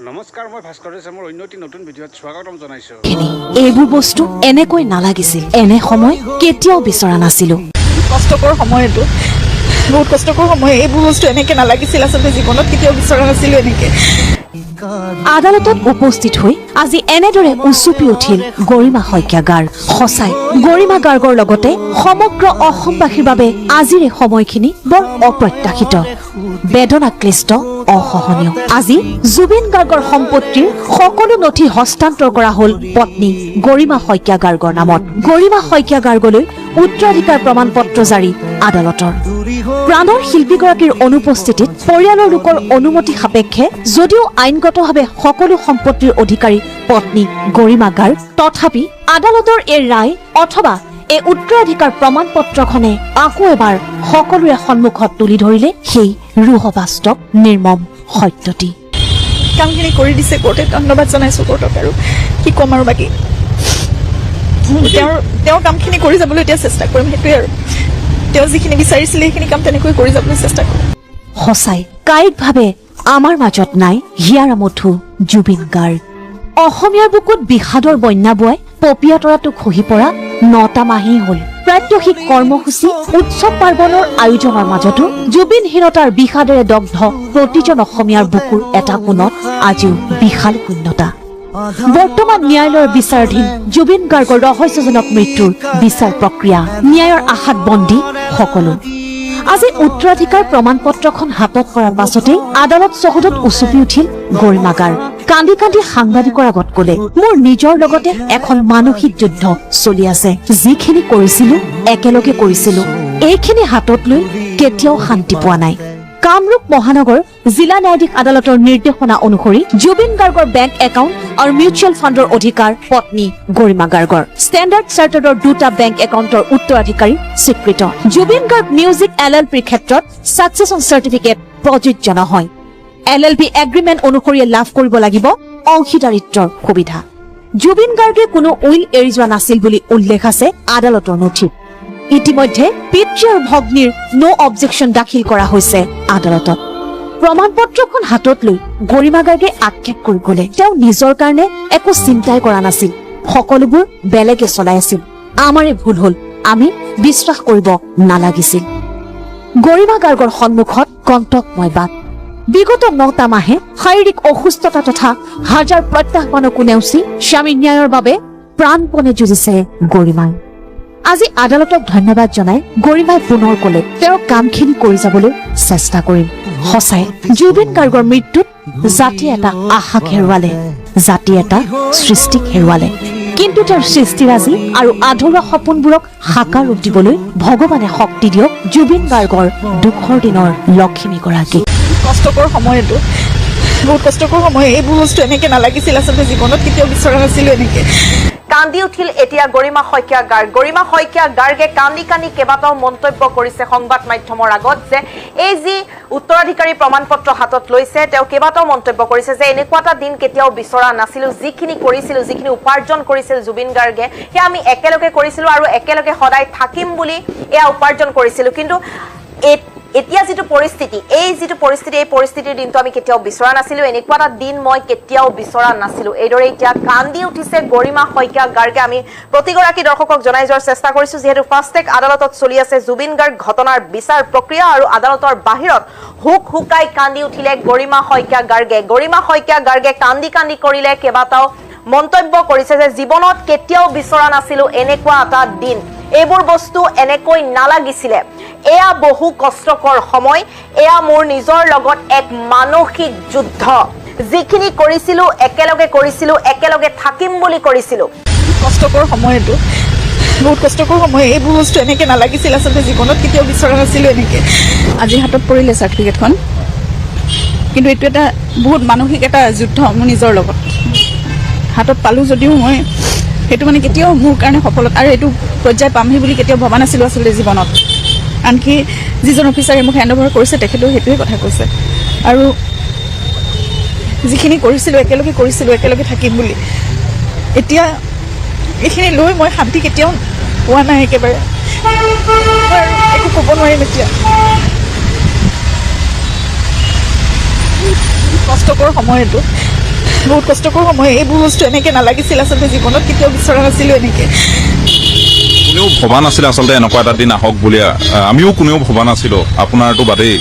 নমস্কাৰ, মই ভাস্কৰ মোৰ অন্য এটি নতুন ভিডিঅ'ত স্বাগতম জনাইছোঁ। এইবোৰ বস্তু এনেকৈ নালাগিছিল, এনে সময় কেতিয়াও বিচৰা নাছিলো। কষ্টকৰ সময় এইটো, বহুত কষ্টকৰ সময়। এইবোৰ বস্তু এনেকে নালাগিছিল, আচলতে জীৱনত কেতিয়াও বিচৰা নাছিলো এনেকে। আদালতত উপস্থিত হৈ আজি এনেদৰে উচুপি উঠিল গৰিমা শইকীয়া গাৰ্গ। সঁচাই গৰিমা গাৰ্গৰ লগতে সমগ্ৰ অসমবাসীৰ বাবে আজিৰ এই সময়খিনি বৰ অপ্ৰত্যাশিত, বেদনাক্লিষ্ট, অসহনীয়। আজি জুবিন গাৰ্গৰ সম্পত্তিৰ সকলো নথি হস্তান্তৰ কৰা হল পত্নী গৰিমা শইকীয়া গাৰ্গৰ নামত। গৰিমা শইকীয়া গাৰ্গলৈ উত্তৰাধিকাৰ প্ৰমাণ পত্ৰ জাৰি আদালতৰ। প্ৰাণৰ শিল্পীগৰাকীৰ অনুপস্থিতিত পৰিয়ালৰ লোকৰ অনুমতি সাপেক্ষে যদিও আইনগতভাৱে সকলো সম্পত্তিৰ অধিকাৰী পত্নী গৰিমা গাৰ্গ, তথাপি আদালতৰ এই ৰায় অথবা এই উত্তৰাধিকাৰ প্ৰমাণ পত্ৰখনে আকৌ এবাৰ সকলোৰে সন্মুখত তুলি ধৰিলে সেই ৰুহবাস্তৱ নিৰ্মম সত্যটি। কামখিনি কৰি দিছে কোৰ্টে, ধন্যবাদ জনাইছো কোৰ্টক। আৰু কি ক'ম আৰু বাকী তেওঁৰ কামখিনি কৰি যাবলৈ এতিয়া চেষ্টা কৰিম, সেইটোৱে আৰু। তেওঁ যিখিনি বিচাৰিছিলে সেইখিনি কাম তেনেকৈ কৰি যাবলৈ চেষ্টা কৰিম। সঁচাই কায়িকভাৱে আমাৰ মাজত নাই হিয়াৰ মথু জুবিন গাৰ্গ। অসমীয়াৰ বুকুত বিষাদৰ বন্যা বোৱাই পপীয়া তৰাটো খহি পৰা 9টা মাহেই হল। প্ৰাত্যহিক কৰ্মসূচী, উৎসৱ পাৰ্বণৰ আয়োজনৰ মাজতো জুবিনহীনতাৰ বিষাদেৰে দগ্ধ প্ৰতিজন অসমীয়াৰ বুকুৰ এটা কোণত আজিও বিশাল শূন্যতা। বৰ্তমান ন্যায়ালয়ৰ বিচাৰাধীন জুবিন গাৰ্গৰ ৰহস্যজনক মৃত্যুৰ বিচাৰ প্ৰক্ৰিয়া, ন্যায়ৰ আশাত বন্দী সকলো। আজি উত্তৰাধিকাৰ প্ৰমাণ পত্ৰখন হাতত কৰাৰ পাছতেই আদালত চৌহদত উচুপি উঠিল গৰিমা গাৰ্গ। কান্দি কান্দি সাংবাদিকৰ আগত কলে, মোৰ নিজৰ লগতে এখন মানসিক যুদ্ধ চলি আছে। যিখিনি কৰিছিলো একেলগে কৰিছিলো, এইখিনি হাতত লৈ কেতিয়াও শান্তি পোৱা নাই। কামৰূপ মহানগৰ জিলা ন্যায়াধীশ আদালতৰ নিৰ্দেশনা অনুসৰি জুবিন গাৰ্গৰ বেংক একাউণ্ট আৰু মিউচুৱেল ফাণ্ডৰ অধিকাৰ পত্নী গৰিমা গাৰ্গৰ। ষ্টেণ্ডাৰ্ড চাৰ্টাৰ্ডৰ 2টা বেংক একাউণ্টৰ উত্তৰাধিকাৰী স্বীকৃত। জুবিন গাৰ্গ মিউজিক LLPৰ ক্ষেত্ৰত ছাকচেছন চাৰ্টিফিকেট প্ৰযোজ্য নহয়। LLP এগ্ৰিমেণ্ট অনুসৰি লাভ কৰিব লাগিব অংশীদাৰিত্বৰ সুবিধা। জুবিন গাৰ্গে কোনো উইল এৰি যোৱা নাছিল বুলি উল্লেখ আছে আদালতৰ নথিত। ইতিমধ্যে পিতৃ আৰু ভগ্নীৰ নো অবজেকশ্যন দাখিল কৰা হৈছে আদালতত। প্ৰমাণ পত্ৰখন হাতত লৈ গৰিমা গাৰ্গে আক্ষেপ কৰি কলে, তেওঁ নিজৰ কাৰণে একো চিন্তাই কৰা নাছিল, সকলোবোৰ বেলেগে চলাই আছিল। আমাৰে ভুল হল, আমি বিশ্বাস কৰিব নালাগিছিল। গৰিমা গাৰ্গৰ সন্মুখত কণ্টকময় বাট। বিগত 9টা মাহে শাৰীৰিক অসুস্থতা তথা হাজাৰ প্ৰত্যাহ্বানকো নেওচি স্বামী ন্যায়ৰ বাবে প্ৰাণপণে যুঁজিছে গৰিমাই। আজি আদালতক ধন্যবাদ জনাই গৰিমাই পুনৰ কলে, তেওঁৰ কামখিনি কৰি যাবলৈ চেষ্টা কৰিম। সঁচাই জুবিন গাৰ্গৰ মৃত্যুত জাতি এটা আশাক হেৰুৱালে, জাতি এটা সৃষ্টিক হেৰুৱালে। কিন্তু তেওঁৰ সৃষ্টিৰাজি আৰু আধৰুৱা সপোনবোৰক সাকাৰ ৰূপ দিবলৈ ভগৱানে শক্তি দিয়ক জুবিন গাৰ্গৰ দুখৰ দিনৰ লক্ষ্মীগৰাকী। কষ্টকৰ সময় এইটো, বহুত কষ্টকৰ সময়। এইবোৰ বস্তু এনেকে নালাগিছিল, আচলতে জীৱনত কেতিয়াও বিচৰা নাছিলো এনেকে। কান্দি উঠিল এতিয়া গৰিমা শইকীয়া গাৰ্গ। গৰিমা শইকীয়া গাৰ্গে কান্দি কান্দি কেইবাটাও মন্তব্য কৰিছে সংবাদ মাধ্যমৰ আগত যে এই যি উত্তৰাধিকাৰী প্ৰমাণ পত্ৰ হাতত লৈছে, তেওঁ কেইবাটাও মন্তব্য কৰিছে যে এনেকুৱা এটা দিন কেতিয়াও বিচৰা নাছিলো। যিখিনি কৰিছিলো, যিখিনি উপাৰ্জন কৰিছিল জুবিন গাৰ্গে, সেয়া আমি একেলগে কৰিছিলো আৰু একেলগে সদায় থাকিম বুলি এয়া উপাৰ্জন কৰিছিলো। কিন্তু এতিয়া যিটো পৰিস্থিতি, এই পৰিস্থিতিৰ দিনটো আমি কেতিয়াও বিচৰা নাছিলো। এনেকুৱা এটা দিন মই কেতিয়াও বিচৰা নাছিলো। এইদৰে এতিয়া কান্দি উঠিছে গৰিমা শইকীয়া গাৰ্গে। আমি প্ৰতিগৰাকী দৰ্শকক জনাই যোৱাৰ চেষ্টা কৰিছো, যিহেতু ফাষ্টেগ আদালতত চলি আছে জুবিন গাৰ্গ ঘটনাৰ বিচাৰ প্ৰক্ৰিয়া আৰু আদালতৰ বাহিৰত হুক হুকাই কান্দি উঠিলে গৰিমা শইকীয়া গাৰ্গে। গৰিমা শইকীয়া গাৰ্গে কান্দি কান্দি কৰিলে কেইবাটাও মন্তব্য কৰিছে যে জীৱনত কেতিয়াও বিচৰা নাছিলো এনেকুৱা এটা দিন, এইবোৰ বস্তু এনেকৈ নালাগিছিলে, এয়া বহু কষ্টকৰ সময়, এয়া মোৰ নিজৰ লগত এক মানসিক যুদ্ধ। যিখিনি কৰিছিলো একেলগে কৰিছিলো, একেলগে থাকিম বুলি কৰিছিলো। কষ্টকৰ সময় এইটো, বহুত কষ্টকৰ সময়। এইবোৰ বস্তু এনেকে নালাগিছিল, আচলতে জীৱনত কেতিয়াও বিচৰা নাছিলো এনেকে। আজি হাতত পৰিলে চাৰ্টিফিকেটখন, কিন্তু এইটো এটা বহুত মানসিক এটা যুদ্ধ মোৰ নিজৰ লগত। হাতত পালো যদিও মই সেইটো মানে কেতিয়াও মোৰ কাৰণে সফলতা আৰু এইটো পৰ্যায় পামহি বুলি কেতিয়াও ভবা নাছিলো আচলতে জীৱনত। আনকি যিজন অফিচাৰে মোক হেণ্ড অভাৰ কৰিছে তেখেতেও সেইটোৱে কথা কৈছে। আৰু যিখিনি কৰিছিলো একেলগে কৰিছিলো, একেলগে থাকিম বুলি, এতিয়া এইখিনি লৈ মই শান্তি কেতিয়াও পোৱা নাই একেবাৰে। একো ক'ব নোৱাৰিম এতিয়া। কষ্টকৰ সময় এইটো। বহুত কষ্টকৰ সময় এইবোৰ বস্তু এনেকৈ নালাগিছিল আচলতে জীৱনত কেতিয়াও বিচৰা নাছিলোঁ এনেকৈ কোনেও ভবা নাছিলে আচলতে এনেকুৱা এটা দিন আহক বুলি আমিও কোনেও ভবা নাছিলোঁ আপোনাৰতো বাদেই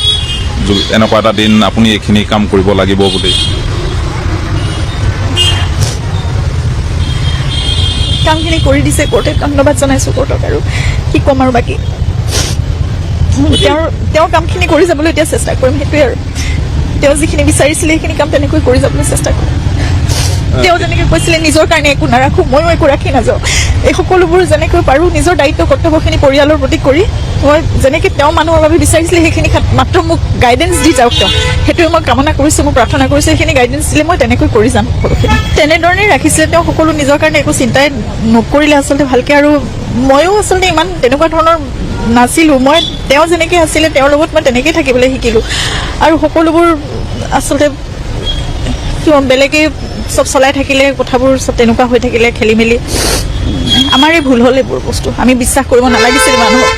এনেকুৱা এটা দিন আপুনি এইখিনি কাম কৰিব লাগিব বুলি কামখিনি কৰি দিছে কোৰ্টে ধন্যবাদ জনাইছোঁ কোৰ্টক আৰু কি ক'ম আৰু বাকী তেওঁৰ কামখিনি কৰি যাবলৈ এতিয়া চেষ্টা কৰিম সেইটোৱে আৰু তেওঁ যিখিনি বিচাৰিছিলে সেইখিনি কাম তেনেকৈ কৰি যাবলৈ চেষ্টা কৰিম তেওঁ যেনেকৈ কৈছিলে নিজৰ কাৰণে একো নাৰাখোঁ ময়ো একো ৰাখি নাযাওঁ এই সকলোবোৰ যেনেকৈ পাৰোঁ নিজৰ দায়িত্ব কৰ্তব্যখিনি পৰিয়ালৰ প্ৰতি কৰি মই যেনেকৈ তেওঁ মানুহৰ বাবে বিচাৰিছিলে সেইখিনি মাত্ৰ মোক গাইডেঞ্চ দি যাওক তেওঁ সেইটোৱে মই কামনা কৰিছোঁ মই প্ৰাৰ্থনা কৰিছোঁ সেইখিনি গাইডেঞ্চ দিলে মই তেনেকৈ কৰি যাম সকলোখিনি তেনেধৰণেই ৰাখিছিলে তেওঁ সকলো নিজৰ কাৰণে একো চিন্তাই নকৰিলে আচলতে ভালকৈ আৰু ময়ো আচলতে ইমান তেনেকুৱা ধৰণৰ নাছিলোঁ মই তেওঁ যেনেকৈ আছিলে তেওঁৰ লগত মই তেনেকৈয়ে থাকিবলৈ শিকিলোঁ আৰু সকলোবোৰ আচলতে বেলেগে চব চলাই থাকিলে কথাবোৰ চব তেনেকুৱা হৈ থাকিলে খেলি মেলি আমাৰে ভুল হ'ল এইবোৰ বস্তু আমি বিশ্বাস কৰিব নালাগিছিল মানুহক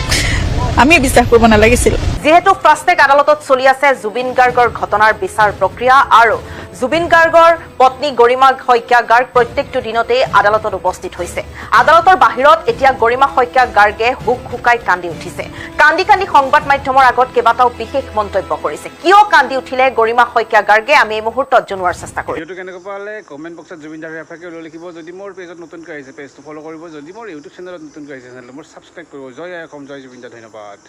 আমি বিশ্বাস কৰিব নালাগিছিল যিহেতু ফাষ্টেগ আদালতত চলি আছে জুবিন গাৰ্গৰ ঘটনাৰ বিচাৰ প্ৰক্ৰিয়া আৰু জুবিন গাৰ্গৰ পত্নী গৰিমা শইকীয়া গাৰ্গ প্ৰত্যেকটো দিনতেই আদালতত উপস্থিত হৈছে আদালতৰ বাহিৰত এতিয়া গৰিমা শইকীয়া গাৰ্গে হুক হুকাই কান্দি উঠিছে কান্দি কান্দি সংবাদ মাধ্যমৰ আগত কেইবাটাও বিশেষ মন্তব্য কৰিছে কিয় কান্দি উঠিলে গৰিমা শইকীয়া গাৰ্গে আমি এই মুহূৰ্তত জনোৱাৰ চেষ্টা কৰিম ভিডিঅ'টো কেনেকুৱা পালে কমেণ্ট বক্সত জুবিন দাৰ এফাকে লৈ লিখিব যদি মোৰ পেজত নতুনকৈ আহিছে পেজটো ফ'ল' কৰিব যদি মোৰ ইউটিউব চেনেলত নতুনকৈ আহিছে চেনেলটো মোৰ ছাবস্ক্ৰাইব কৰিব জয় অসম জয় জুবিন দা ধন্যবাদ